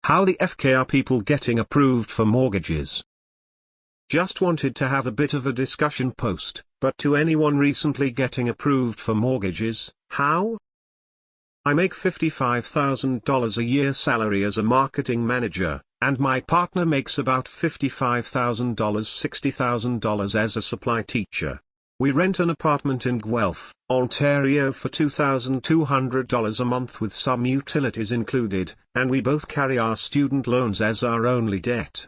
How the FK are people getting approved for mortgages? Just wanted to have a bit of a discussion post, but to anyone recently getting approved for mortgages, how? I make $55,000 a year salary as a marketing manager, and my partner makes about $55,000 $60,000 as a supply teacher. We rent an apartment in Guelph, Ontario for $2,200 a month with some utilities included, and we both carry our student loans as our only debt.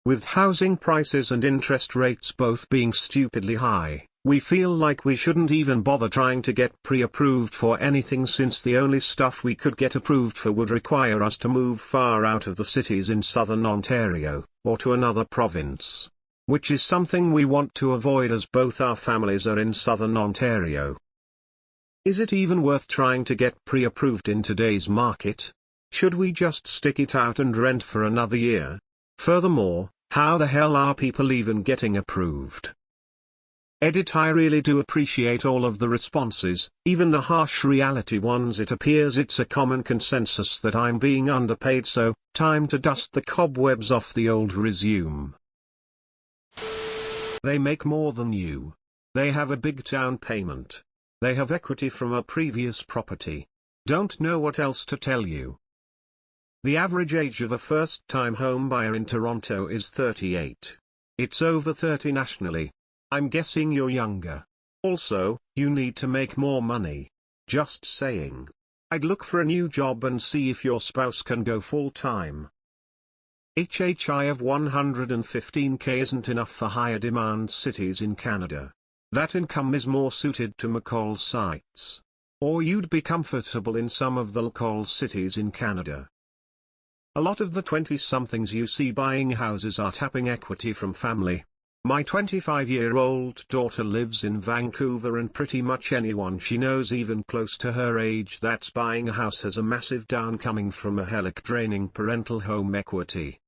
With housing prices and interest rates both being stupidly high, we feel like we shouldn't even bother trying to get pre-approved for anything, since the only stuff we could get approved for would require us to move far out of the cities in southern Ontario, or to another province. Which is something we want to avoid, as both our families are in southern Ontario. Is it even worth trying to get pre-approved in today's market? Should we just stick it out and rent for another year? Furthermore, how the hell are people even getting approved? Edit. I really do appreciate all of the responses, even the harsh reality ones. It appears it's a common consensus that I'm being underpaid, so time to dust the cobwebs off the old resume. They make more than you. They have a big down payment. They have equity from a previous property. Don't know what else to tell you. The average age of a first-time home buyer in Toronto is 38. It's over 30 nationally. I'm guessing you're younger. Also, you need to make more money. Just saying. I'd look for a new job and see if your spouse can go full-time. HHI of 115K isn't enough for higher demand cities in Canada. That income is more suited to McCall sites. Or you'd be comfortable in some of the local cities in Canada. A lot of the 20-somethings you see buying houses are tapping equity from family. My 25-year-old daughter lives in Vancouver, and pretty much anyone she knows even close to her age that's buying a house has a massive down coming from a draining parental home equity.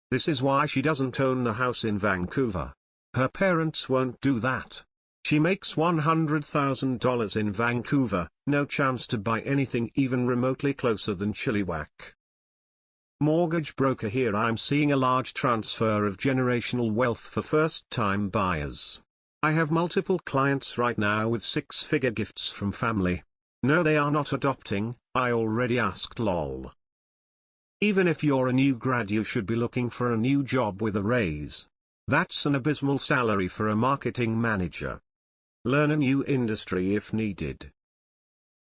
This is why she doesn't own a house in Vancouver. Her parents won't do that. She makes $100,000 in Vancouver, no chance to buy anything even remotely closer than Chilliwack. Mortgage broker here. I'm seeing a large transfer of generational wealth for first-time buyers. I have multiple clients right now with six-figure gifts from family. No, they are not adopting. I already asked, lol. Even if you're a new grad, you should be looking for a new job with a raise. That's an abysmal salary for a marketing manager. Learn a new industry if needed.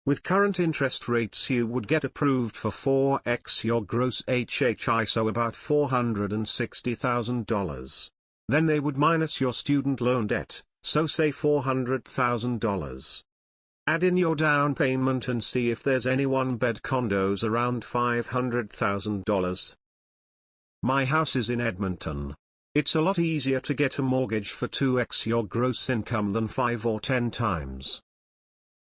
With current interest rates, you would get approved for 4x your gross HHI, so about $460,000. Then they would minus your student loan debt, so say $400,000. Add in your down payment and see if there's any one-bed condos around $500,000. My house is in Edmonton. It's a lot easier to get a mortgage for 2x your gross income than 5 or 10 times.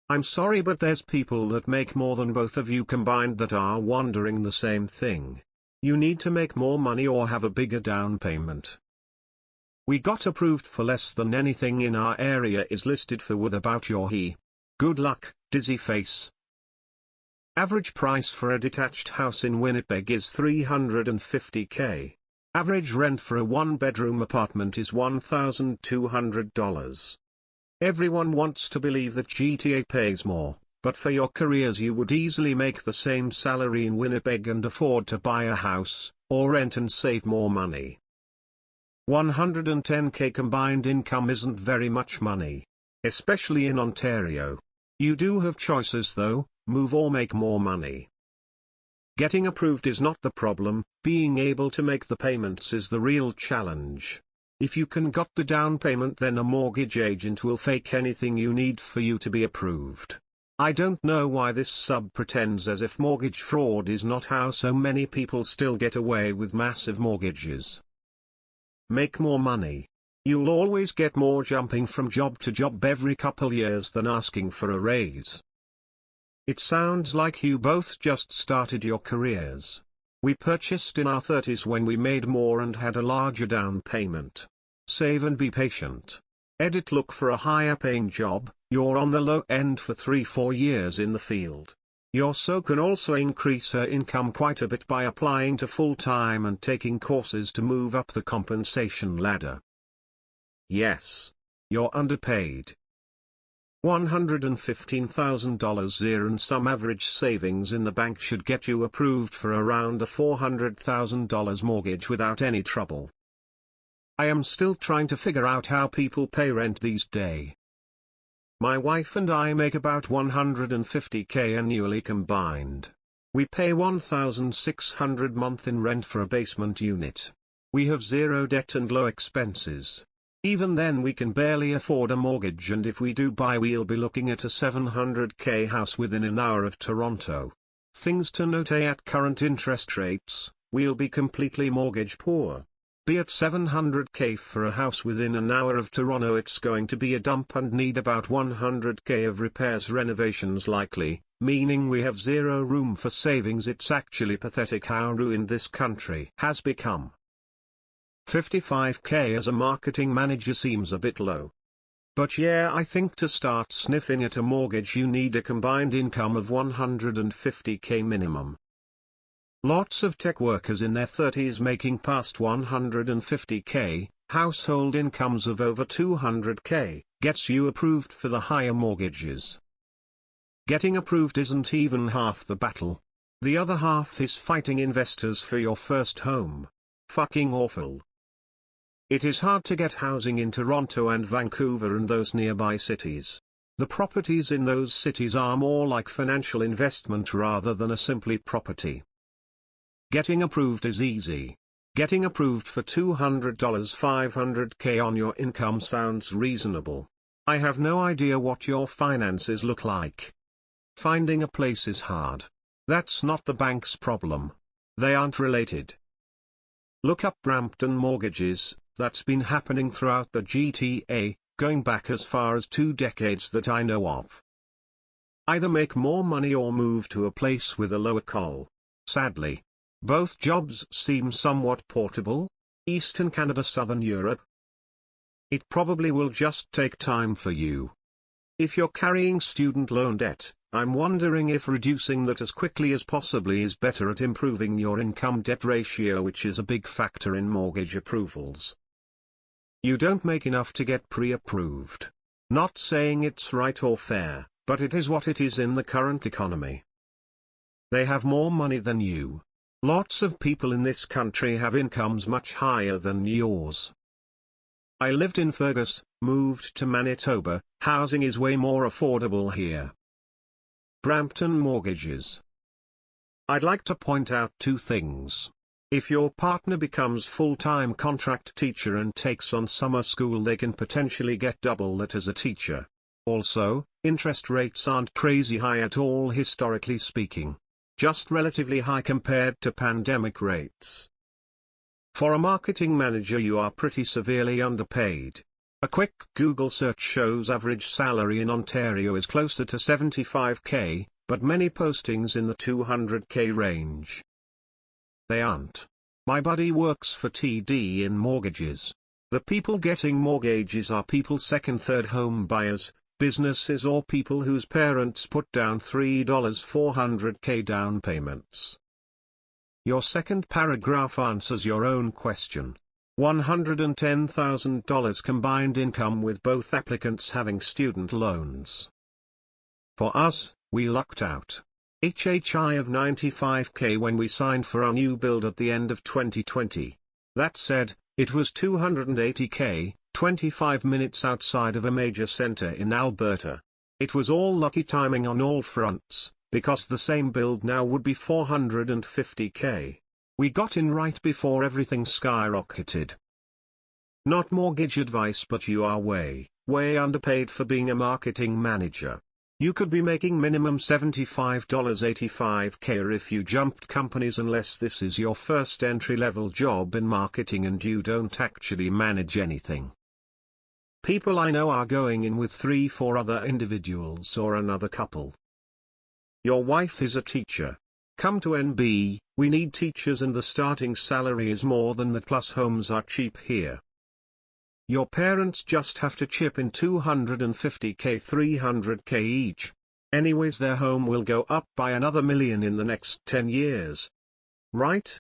I'm sorry, but there's people that make more than both of you combined that are wondering the same thing. You need to make more money or have a bigger down payment. We got approved for less than anything in our area is listed for with about your he. Good luck, dizzy face. Average price for a detached house in Winnipeg is $350K. Average rent for a one-bedroom apartment is $1,200. Everyone wants to believe that GTA pays more, but for your careers you would easily make the same salary in Winnipeg and afford to buy a house, or rent and save more money. 110K combined income isn't very much money. Especially in Ontario. You do have choices though, move or make more money. Getting approved is not the problem, being able to make the payments is the real challenge. If you can got the down payment, then a mortgage agent will fake anything you need for you to be approved. I don't know why this sub pretends as if mortgage fraud is not how so many people still get away with massive mortgages. Make more money. You'll always get more jumping from job to job every couple years than asking for a raise. It sounds like you both just started your careers. We purchased in our 30s when we made more and had a larger down payment. Save and be patient. Edit. Look for a higher paying job. You're on the low end for 3-4 years in the field. Your so can also increase her income quite a bit by applying to full-time and taking courses to move up the compensation ladder. Yes. You're underpaid. $115,000 and some average savings in the bank should get you approved for around a $400,000 mortgage without any trouble. I am still trying to figure out how people pay rent these days. My wife and I make about $150K annually combined. We pay $1,600 month in rent for a basement unit. We have zero debt and low expenses. Even then we can barely afford a mortgage, and if we do buy we'll be looking at a $700K house within an hour of Toronto. Things to note: at current interest rates, we'll be completely mortgage poor. Be at $700K for a house within an hour of Toronto, it's going to be a dump and need about $100K of repairs, renovations likely, meaning we have zero room for savings. It's actually pathetic how ruined this country has become. $55K as a marketing manager seems a bit low. But yeah, I think to start sniffing at a mortgage you need a combined income of $150K minimum. Lots of tech workers in their 30s making past $150K, household incomes of over $200K, gets you approved for the higher mortgages. Getting approved isn't even half the battle. The other half is fighting investors for your first home. Fucking awful. It is hard to get housing in Toronto and Vancouver and those nearby cities. The properties in those cities are more like financial investment rather than a simply property. Getting approved is easy. Getting approved for $200, $500K on your income sounds reasonable. I have no idea what your finances look like. Finding a place is hard. That's not the bank's problem. They aren't related. Look up Brampton mortgages. That's been happening throughout the GTA, going back as far as 2 decades that I know of. Either make more money or move to a place with a lower call. Sadly, both jobs seem somewhat portable. Eastern Canada, Southern Europe. It probably will just take time for you. If you're carrying student loan debt, I'm wondering if reducing that as quickly as possibly is better at improving your income-debt ratio, which is a big factor in mortgage approvals. You don't make enough to get pre-approved. Not saying it's right or fair, but it is what it is in the current economy. They have more money than you. Lots of people in this country have incomes much higher than yours. I lived in Fergus, moved to Manitoba. Housing is way more affordable here. Brampton mortgages. I'd like to point out 2 things. If your partner becomes full-time contract teacher and takes on summer school, they can potentially get double that as a teacher. Also, interest rates aren't crazy high at all historically speaking. Just relatively high compared to pandemic rates. For a marketing manager you are pretty severely underpaid. A quick Google search shows average salary in Ontario is closer to $75K, but many postings in the $200K range. They aren't. My buddy works for TD in mortgages. The people getting mortgages are people second, third home buyers, businesses, or people whose parents put down $3 $400K down payments. Your second paragraph answers your own question. $110,000 combined income with both applicants having student loans. For us, we lucked out. HHI of $95K when we signed for our new build at the end of 2020. That said, it was $280K, 25 minutes outside of a major center in Alberta. It was all lucky timing on all fronts, because the same build now would be $450K. We got in right before everything skyrocketed. Not mortgage advice, but you are way underpaid for being a marketing manager. You could be making minimum $75 $85K if you jumped companies, unless this is your first entry-level job in marketing and you don't actually manage anything. People I know are going in with 3-4 other individuals or another couple. Your wife is a teacher. Come to NB, we need teachers and the starting salary is more than that, plus homes are cheap here. Your parents just have to chip in $250K $300K each. Anyways, their home will go up by another million in the next 10 years. Right?